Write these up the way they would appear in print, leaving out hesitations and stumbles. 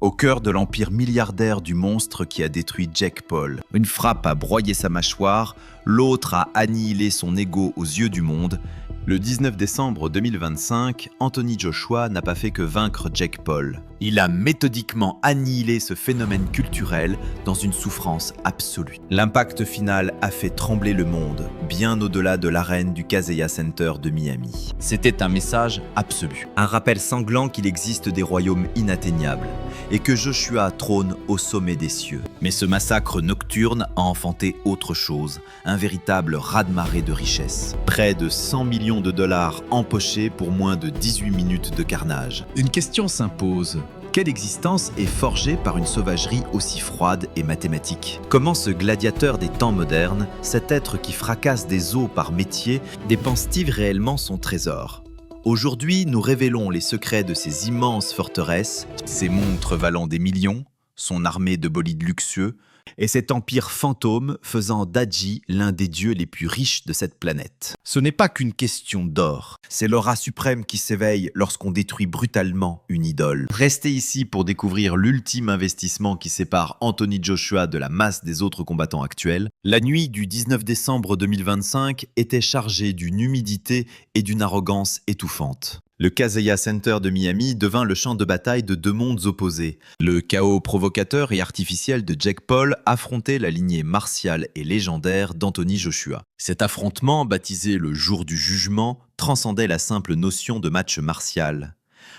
au cœur de l'empire milliardaire du monstre qui a détruit Jake Paul. Une frappe a broyé sa mâchoire, l'autre a annihilé son ego aux yeux du monde. Le 19 décembre 2025, Anthony Joshua n'a pas fait que vaincre Jake Paul. Il a méthodiquement annihilé ce phénomène culturel dans une souffrance absolue. L'impact final a fait trembler le monde, bien au-delà de l'arène du Kaseya Center de Miami. C'était un message absolu. Un rappel sanglant qu'il existe des royaumes inatteignables et que Joshua trône au sommet des cieux. Mais ce massacre nocturne a enfanté autre chose, un véritable raz-de-marée de richesses. Près de 100 millions de dollars empochés pour moins de 18 minutes de carnage. Une question s'impose. Quelle existence est forgée par une sauvagerie aussi froide et mathématique? Comment ce gladiateur des temps modernes, cet être qui fracasse des os par métier, dépense-t-il réellement son trésor? Aujourd'hui, nous révélons les secrets de ces immenses forteresses, ces montres valant des millions, son armée de bolides luxueux, et cet empire fantôme faisant d'Aji l'un des dieux les plus riches de cette planète. Ce n'est pas qu'une question d'or, c'est l'aura suprême qui s'éveille lorsqu'on détruit brutalement une idole. Restez ici pour découvrir l'ultime investissement qui sépare Anthony Joshua de la masse des autres combattants actuels. La nuit du 19 décembre 2025 était chargée d'une humidité et d'une arrogance étouffantes. Le Kaseya Center de Miami devint le champ de bataille de deux mondes opposés. Le chaos provocateur et artificiel de Jake Paul affrontait la lignée martiale et légendaire d'Anthony Joshua. Cet affrontement, baptisé le jour du jugement, transcendait la simple notion de match martial.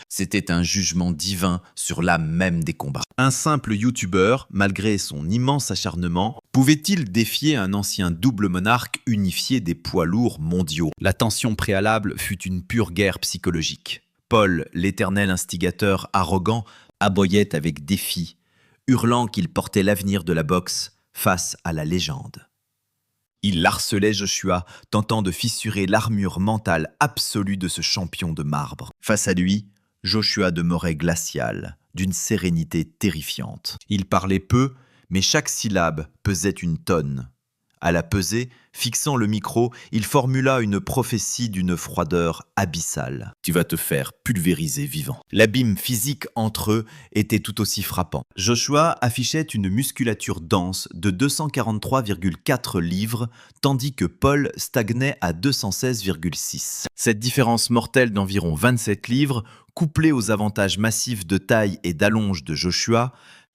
C'était un jugement divin sur l'âme même des combats. Un simple youtubeur, malgré son immense acharnement, pouvait-il défier un ancien double monarque unifié des poids lourds mondiaux? La tension préalable fut une pure guerre psychologique. Paul, l'éternel instigateur arrogant, aboyait avec défi, hurlant qu'il portait l'avenir de la boxe face à la légende. Il harcelait Joshua, tentant de fissurer l'armure mentale absolue de ce champion de marbre. Face à lui, Joshua demeurait glacial, d'une sérénité terrifiante. Il parlait peu, mais chaque syllabe pesait une tonne. À la pesée, fixant le micro, il formula une prophétie d'une froideur abyssale. « Tu vas te faire pulvériser vivant ». L'abîme physique entre eux était tout aussi frappant. Joshua affichait une musculature dense de 243,4 livres, tandis que Paul stagnait à 216,6. Cette différence mortelle d'environ 27 livres, couplée aux avantages massifs de taille et d'allonge de Joshua,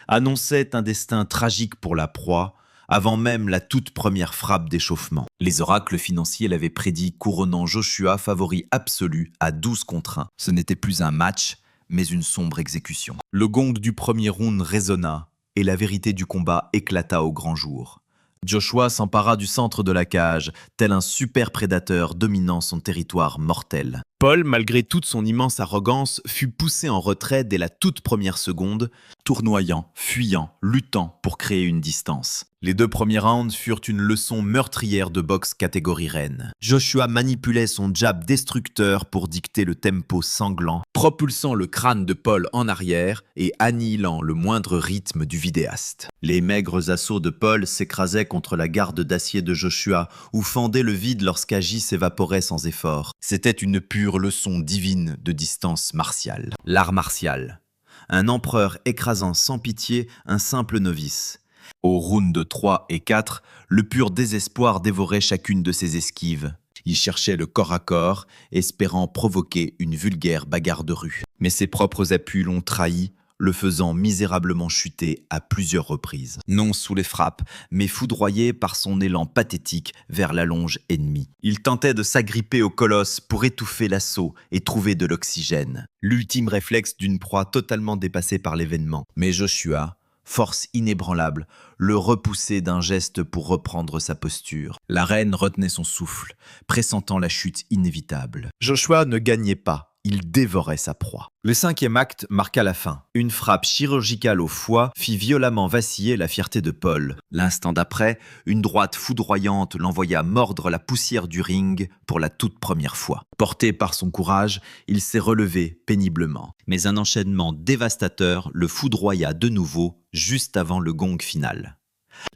annonçait un destin tragique pour la proie, avant même la toute première frappe d'échauffement. Les oracles financiers l'avaient prédit, couronnant Joshua favori absolu à 12 contre 1. Ce n'était plus un match, mais une sombre exécution. Le gong du premier round résonna, et la vérité du combat éclata au grand jour. Joshua s'empara du centre de la cage, tel un super prédateur dominant son territoire mortel. Paul, malgré toute son immense arrogance, fut poussé en retrait dès la toute première seconde, tournoyant, fuyant, luttant pour créer une distance. Les deux premiers rounds furent une leçon meurtrière de boxe catégorie reine. Joshua manipulait son jab destructeur pour dicter le tempo sanglant, propulsant le crâne de Paul en arrière et annihilant le moindre rythme du vidéaste. Les maigres assauts de Paul s'écrasaient contre la garde d'acier de Joshua ou fendaient le vide lorsqu'Aji s'évaporait sans effort. C'était une pure leçon divine de distance martiale. L'art martial. Un empereur écrasant sans pitié un simple novice. Au round 3 et 4, le pur désespoir dévorait chacune de ses esquives. Il cherchait le corps à corps, espérant provoquer une vulgaire bagarre de rue. Mais ses propres appuis l'ont trahi, le faisant misérablement chuter à plusieurs reprises. Non sous les frappes, mais foudroyé par son élan pathétique vers la longe ennemie. Il tentait de s'agripper au colosse pour étouffer l'assaut et trouver de l'oxygène. L'ultime réflexe d'une proie totalement dépassée par l'événement. Mais Joshua, force inébranlable, le repoussait d'un geste pour reprendre sa posture. La reine retenait son souffle, pressentant la chute inévitable. Joshua ne gagnait pas. Il dévorait sa proie. Le 5e acte marqua la fin. Une frappe chirurgicale au foie fit violemment vaciller la fierté de Paul. L'instant d'après, une droite foudroyante l'envoya mordre la poussière du ring pour la toute première fois. Porté par son courage, il s'est relevé péniblement. Mais un enchaînement dévastateur le foudroya de nouveau juste avant le gong final.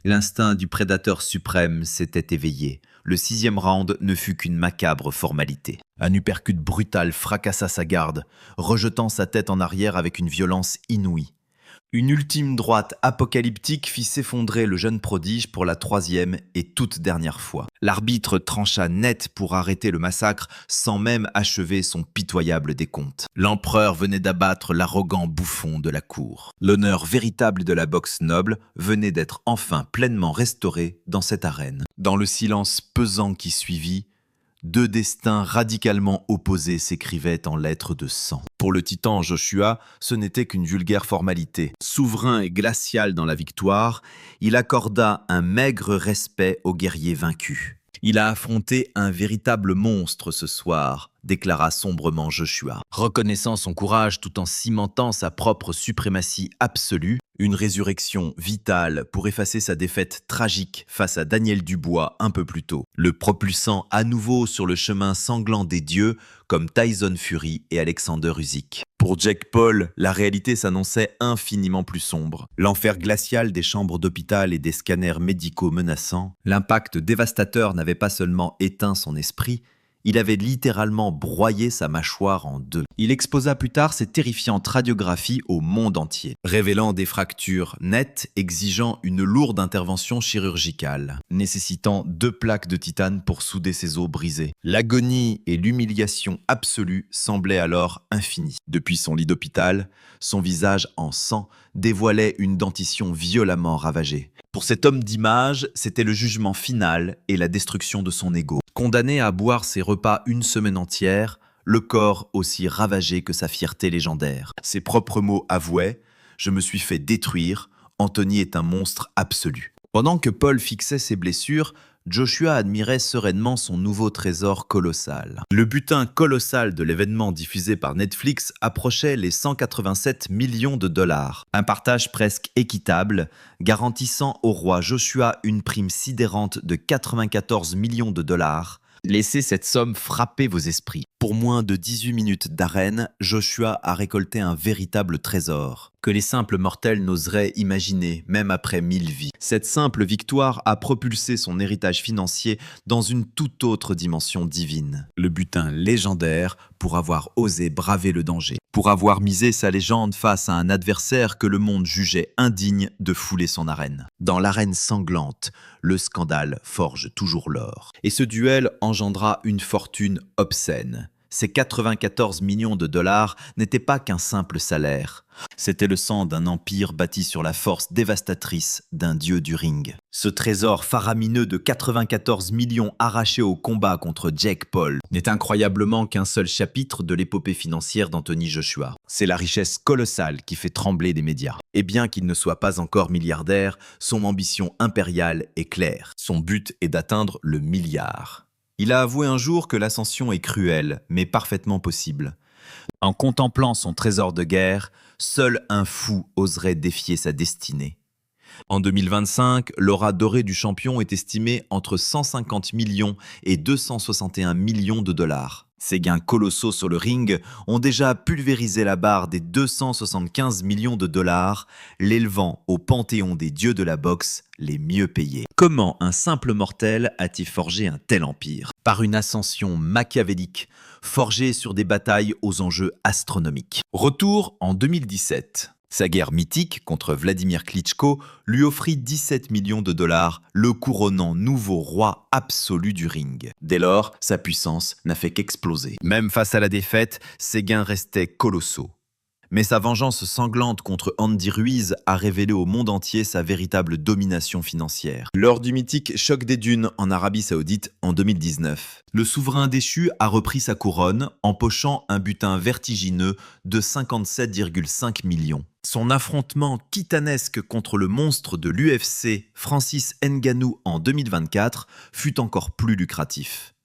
L'instinct du prédateur suprême s'était éveillé. Le 6e round ne fut qu'une macabre formalité. Un uppercut brutal fracassa sa garde, rejetant sa tête en arrière avec une violence inouïe. Une ultime droite apocalyptique fit s'effondrer le jeune prodige pour la troisième et toute dernière fois. L'arbitre trancha net pour arrêter le massacre sans même achever son pitoyable décompte. L'empereur venait d'abattre l'arrogant bouffon de la cour. L'honneur véritable de la boxe noble venait d'être enfin pleinement restauré dans cette arène. Dans le silence pesant qui suivit, deux destins radicalement opposés s'écrivaient en lettres de sang. Pour le titan Joshua, ce n'était qu'une vulgaire formalité. Souverain et glacial dans la victoire, il accorda un maigre respect aux guerriers vaincus. Il a affronté un véritable monstre ce soir, déclara sombrement Joshua. Reconnaissant son courage tout en cimentant sa propre suprématie absolue, une résurrection vitale pour effacer sa défaite tragique face à Daniel Dubois un peu plus tôt, le propulsant à nouveau sur le chemin sanglant des dieux comme Tyson Fury et Alexander Usyk. Pour Jake Paul, la réalité s'annonçait infiniment plus sombre. L'enfer glacial des chambres d'hôpital et des scanners médicaux menaçants, l'impact dévastateur n'avait pas seulement éteint son esprit, il avait littéralement broyé sa mâchoire en deux. Il exposa plus tard ces terrifiantes radiographies au monde entier, révélant des fractures nettes exigeant une lourde intervention chirurgicale, nécessitant 2 plaques de titane pour souder ses os brisés. L'agonie et l'humiliation absolue semblaient alors infinies. Depuis son lit d'hôpital, son visage en sang dévoilait une dentition violemment ravagée. Pour cet homme d'image, c'était le jugement final et la destruction de son ego. Condamné à boire ses repas une semaine entière, le corps aussi ravagé que sa fierté légendaire. Ses propres mots avouaient « Je me suis fait détruire, Anthony est un monstre absolu ». Pendant que Paul fixait ses blessures, Joshua admirait sereinement son nouveau trésor colossal. Le butin colossal de l'événement diffusé par Netflix approchait les 187 millions de dollars. Un partage presque équitable, garantissant au roi Joshua une prime sidérante de 94 millions de dollars. Laissez cette somme frapper vos esprits. Pour moins de 18 minutes d'arène, Joshua a récolté un véritable trésor que les simples mortels n'oseraient imaginer, même après 1000 vies. Cette simple victoire a propulsé son héritage financier dans une toute autre dimension divine. Le butin légendaire pour avoir osé braver le danger, pour avoir misé sa légende face à un adversaire que le monde jugeait indigne de fouler son arène. Dans l'arène sanglante, le scandale forge toujours l'or. Et ce duel engendra une fortune obscène. Ces 94 millions de dollars n'étaient pas qu'un simple salaire. C'était le sang d'un empire bâti sur la force dévastatrice d'un dieu du ring. Ce trésor faramineux de 94 millions arrachés au combat contre Jake Paul n'est incroyablement qu'un seul chapitre de l'épopée financière d'Anthony Joshua. C'est la richesse colossale qui fait trembler des médias. Et bien qu'il ne soit pas encore milliardaire, son ambition impériale est claire. Son but est d'atteindre le milliard. Il a avoué un jour que l'ascension est cruelle, mais parfaitement possible. En contemplant son trésor de guerre, seul un fou oserait défier sa destinée. En 2025, l'aura dorée du champion est estimée entre 150 millions et 261 millions de dollars. Ses gains colossaux sur le ring ont déjà pulvérisé la barre des 275 millions de dollars, l'élevant au panthéon des dieux de la boxe les mieux payés. Comment un simple mortel a-t-il forgé un tel empire? Par une ascension machiavélique, forgée sur des batailles aux enjeux astronomiques. Retour en 2017. Sa guerre mythique contre Vladimir Klitschko lui offrit 17 millions de dollars, le couronnant nouveau roi absolu du ring. Dès lors, sa puissance n'a fait qu'exploser. Même face à la défaite, ses gains restaient colossaux. Mais sa vengeance sanglante contre Andy Ruiz a révélé au monde entier sa véritable domination financière. Lors du mythique choc des dunes en Arabie Saoudite en 2019, le souverain déchu a repris sa couronne, empochant un butin vertigineux de 57,5 millions. Son affrontement titanesque contre le monstre de l'UFC, Francis Ngannou en 2024, fut encore plus lucratif.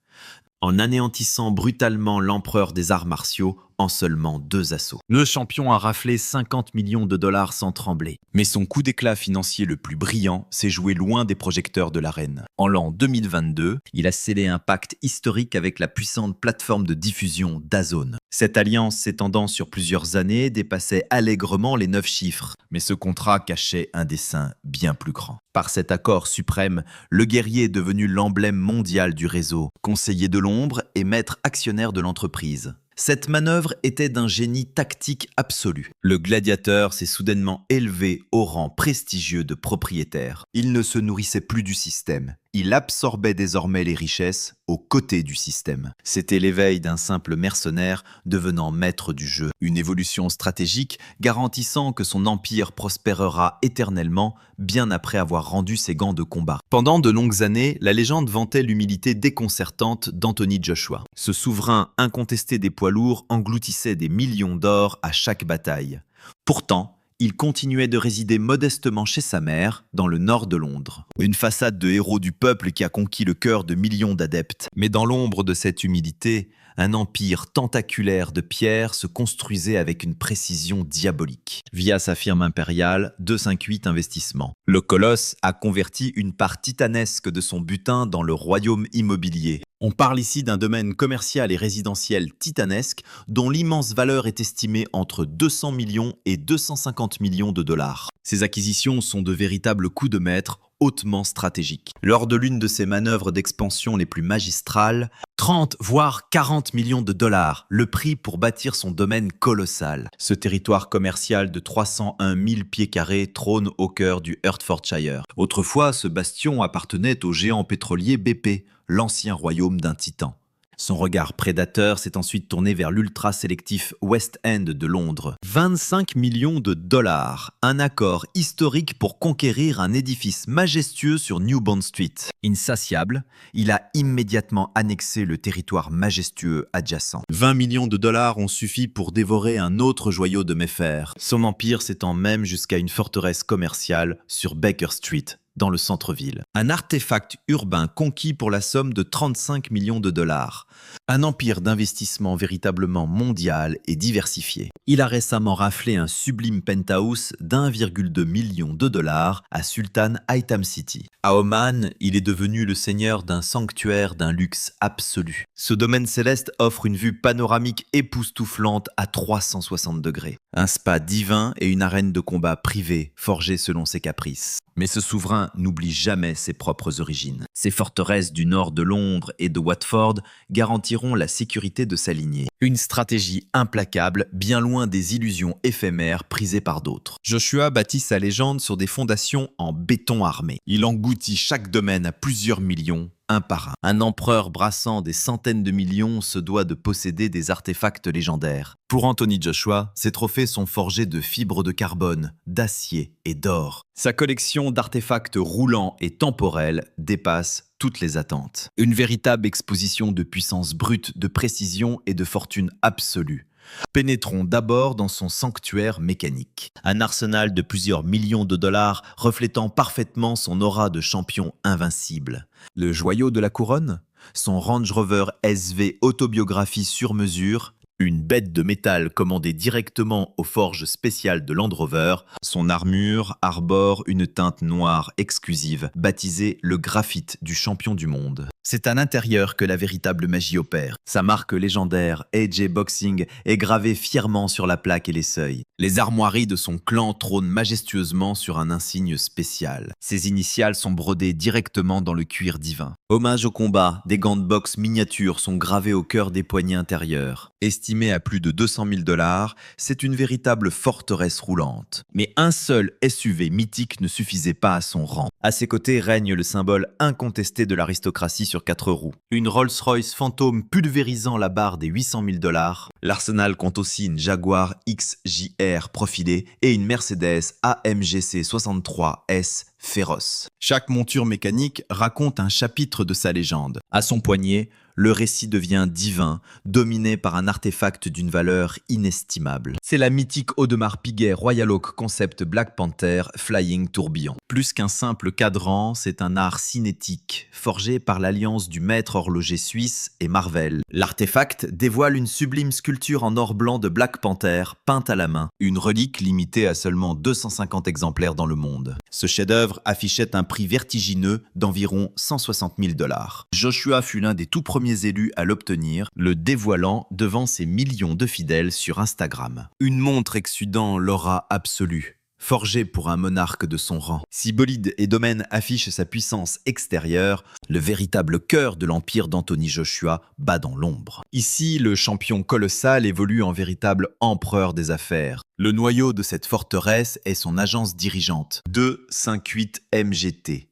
En anéantissant brutalement l'empereur des arts martiaux en seulement 2 assauts. Le champion a raflé 50 millions de dollars sans trembler. Mais son coup d'éclat financier le plus brillant s'est joué loin des projecteurs de l'arène. En l'an 2022, il a scellé un pacte historique avec la puissante plateforme de diffusion DAZN. Cette alliance s'étendant sur plusieurs années dépassait allègrement les 9 chiffres. Mais ce contrat cachait un dessein bien plus grand. Par cet accord suprême, le guerrier est devenu l'emblème mondial du réseau, conseiller de l'ombre et maître actionnaire de l'entreprise. Cette manœuvre était d'un génie tactique absolu. Le gladiateur s'est soudainement élevé au rang prestigieux de propriétaire. Il ne se nourrissait plus du système. Il absorbait désormais les richesses aux côtés du système. C'était l'éveil d'un simple mercenaire devenant maître du jeu. Une évolution stratégique garantissant que son empire prospérera éternellement bien après avoir rendu ses gants de combat. Pendant de longues années, la légende vantait l'humilité déconcertante d'Anthony Joshua. Ce souverain incontesté des poids lourds engloutissait des millions d'or à chaque bataille. Pourtant, il continuait de résider modestement chez sa mère, dans le nord de Londres. Une façade de héros du peuple qui a conquis le cœur de millions d'adeptes. Mais dans l'ombre de cette humilité, un empire tentaculaire de pierre se construisait avec une précision diabolique. Via sa firme impériale, 258 Investissements. Le colosse a converti une part titanesque de son butin dans le royaume immobilier. On parle ici d'un domaine commercial et résidentiel titanesque dont l'immense valeur est estimée entre 200 millions et 250 millions de dollars. Ces acquisitions sont de véritables coups de maître hautement stratégiques. Lors de l'une de ses manœuvres d'expansion les plus magistrales, 30 voire 40 millions de dollars, le prix pour bâtir son domaine colossal. Ce territoire commercial de 301 000 pieds carrés trône au cœur du Hertfordshire. Autrefois, ce bastion appartenait au géant pétrolier BP, l'ancien royaume d'un titan. Son regard prédateur s'est ensuite tourné vers l'ultra-sélectif West End de Londres. 25 millions de dollars, un accord historique pour conquérir un édifice majestueux sur New Bond Street. Insatiable, il a immédiatement annexé le territoire majestueux adjacent. 20 millions de dollars ont suffi pour dévorer un autre joyau de méfers. Son empire s'étend même jusqu'à une forteresse commerciale sur Baker Street, dans le centre-ville. Un artefact urbain conquis pour la somme de 35 millions de dollars. Un empire d'investissement véritablement mondial et diversifié. Il a récemment raflé un sublime penthouse d'1,2 million de dollars à Sultan Item City. À Oman, il est devenu le seigneur d'un sanctuaire d'un luxe absolu. Ce domaine céleste offre une vue panoramique époustouflante à 360 degrés. Un spa divin et une arène de combat privée forgée selon ses caprices. Mais ce souverain n'oublie jamais ses propres origines. Ces forteresses du nord de Londres et de Watford garantiront la sécurité de sa lignée. Une stratégie implacable, bien loin des illusions éphémères prisées par d'autres. Joshua bâtit sa légende sur des fondations en béton armé. Il engloutit chaque domaine à plusieurs millions, un par un. Un empereur brassant des centaines de millions se doit de posséder des artefacts légendaires. Pour Anthony Joshua, ces trophées sont forgés de fibres de carbone, d'acier et d'or. Sa collection d'artefacts roulants et temporels dépasse toutes les attentes. Une véritable exposition de puissance brute, de précision et de fortune absolue. Pénétrons d'abord dans son sanctuaire mécanique. Un arsenal de plusieurs millions de dollars reflétant parfaitement son aura de champion invincible. Le joyau de la couronne, son Range Rover SV autobiographie sur mesure, une bête de métal commandée directement aux forges spéciales de Land Rover, son armure arbore une teinte noire exclusive, baptisée le graphite du champion du monde. C'est à l'intérieur que la véritable magie opère. Sa marque légendaire, AJ Boxing, est gravée fièrement sur la plaque et les seuils. Les armoiries de son clan trônent majestueusement sur un insigne spécial. Ses initiales sont brodées directement dans le cuir divin. Hommage au combat, des gants de boxe miniatures sont gravés au cœur des poignets intérieurs. Estimée à plus de 200 000 dollars, c'est une véritable forteresse roulante. Mais un seul SUV mythique ne suffisait pas à son rang. À ses côtés règne le symbole incontesté de l'aristocratie sur 4 roues. Une Rolls-Royce fantôme pulvérisant la barre des 800 000 dollars. L'arsenal compte aussi une Jaguar XJR profilée et une Mercedes AMG 63 S féroce. Chaque monture mécanique raconte un chapitre de sa légende. À son poignet, le récit devient divin, dominé par un artefact d'une valeur inestimable. C'est la mythique Audemars Piguet Royal Oak Concept Black Panther Flying Tourbillon. Plus qu'un simple cadran, c'est un art cinétique, forgé par l'alliance du maître horloger suisse et Marvel. L'artefact dévoile une sublime sculpture en or blanc de Black Panther, peinte à la main, une relique limitée à seulement 250 exemplaires dans le monde. Ce chef-d'œuvre affichait un prix vertigineux d'environ 160 000 dollars. Joshua fut l'un des tout premiers élus à l'obtenir, le dévoilant devant ses millions de fidèles sur Instagram. Une montre exsudant l'aura absolue, forgé pour un monarque de son rang. Si bolide et domaine affichent sa puissance extérieure, le véritable cœur de l'empire d'Anthony Joshua bat dans l'ombre. Ici, le champion colossal évolue en véritable empereur des affaires. Le noyau de cette forteresse est son agence dirigeante, 258 MGT.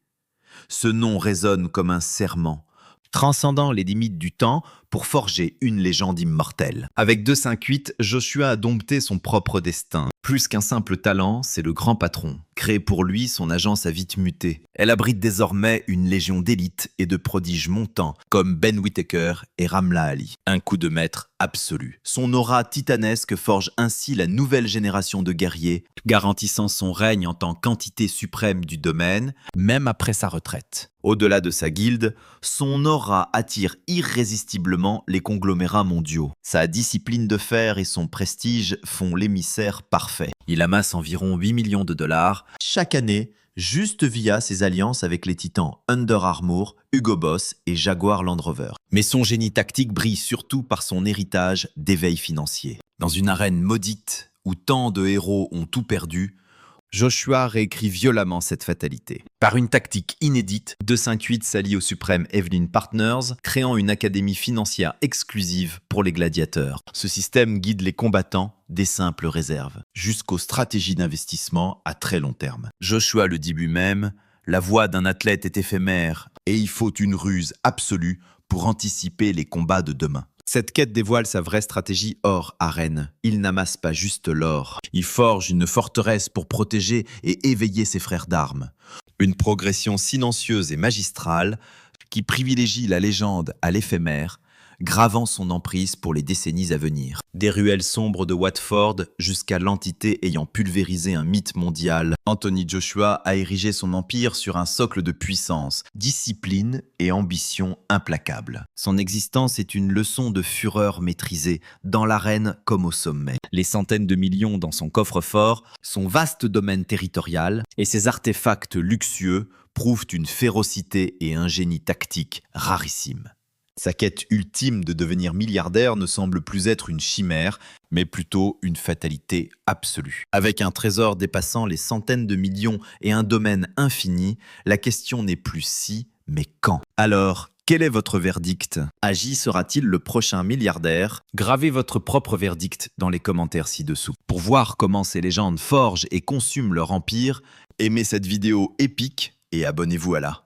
Ce nom résonne comme un serment, transcendant les limites du temps pour forger une légende immortelle. Avec 258, Joshua a dompté son propre destin. Plus qu'un simple talent, c'est le grand patron. Créé pour lui, son agence a vite muté. Elle abrite désormais une légion d'élite et de prodiges montants, comme Ben Whittaker et Ramla Ali. Un coup de maître absolu. Son aura titanesque forge ainsi la nouvelle génération de guerriers, garantissant son règne en tant qu'entité suprême du domaine, même après sa retraite. Au-delà de sa guilde, son aura attire irrésistiblement les conglomérats mondiaux. Sa discipline de fer et son prestige font l'émissaire parfait. Il amasse environ 8 millions de dollars chaque année, juste via ses alliances avec les titans Under Armour, Hugo Boss et Jaguar Land Rover. Mais son génie tactique brille surtout par son héritage d'éveil financier. Dans une arène maudite où tant de héros ont tout perdu, Joshua réécrit violemment cette fatalité. Par une tactique inédite, 258 s'allie au suprême Evelyn Partners, créant une académie financière exclusive pour les gladiateurs. Ce système guide les combattants des simples réserves, jusqu'aux stratégies d'investissement à très long terme. Joshua le dit lui-même, la voix d'un athlète est éphémère et il faut une ruse absolue pour anticiper les combats de demain. Cette quête dévoile sa vraie stratégie hors arène. Il n'amasse pas juste l'or. Il forge une forteresse pour protéger et éveiller ses frères d'armes. Une progression silencieuse et magistrale qui privilégie la légende à l'éphémère, gravant son emprise pour les décennies à venir. Des ruelles sombres de Watford jusqu'à l'entité ayant pulvérisé un mythe mondial, Anthony Joshua a érigé son empire sur un socle de puissance, discipline et ambition implacable. Son existence est une leçon de fureur maîtrisée, dans l'arène comme au sommet. Les centaines de millions dans son coffre-fort, son vaste domaine territorial et ses artefacts luxueux prouvent une férocité et un génie tactique rarissimes. Sa quête ultime de devenir milliardaire ne semble plus être une chimère, mais plutôt une fatalité absolue. Avec un trésor dépassant les centaines de millions et un domaine infini, la question n'est plus si, mais quand. Alors, quel est votre verdict? Agi sera-t-il le prochain milliardaire? Gravez votre propre verdict dans les commentaires ci-dessous. Pour voir comment ces légendes forgent et consument leur empire, aimez cette vidéo épique et abonnez-vous à la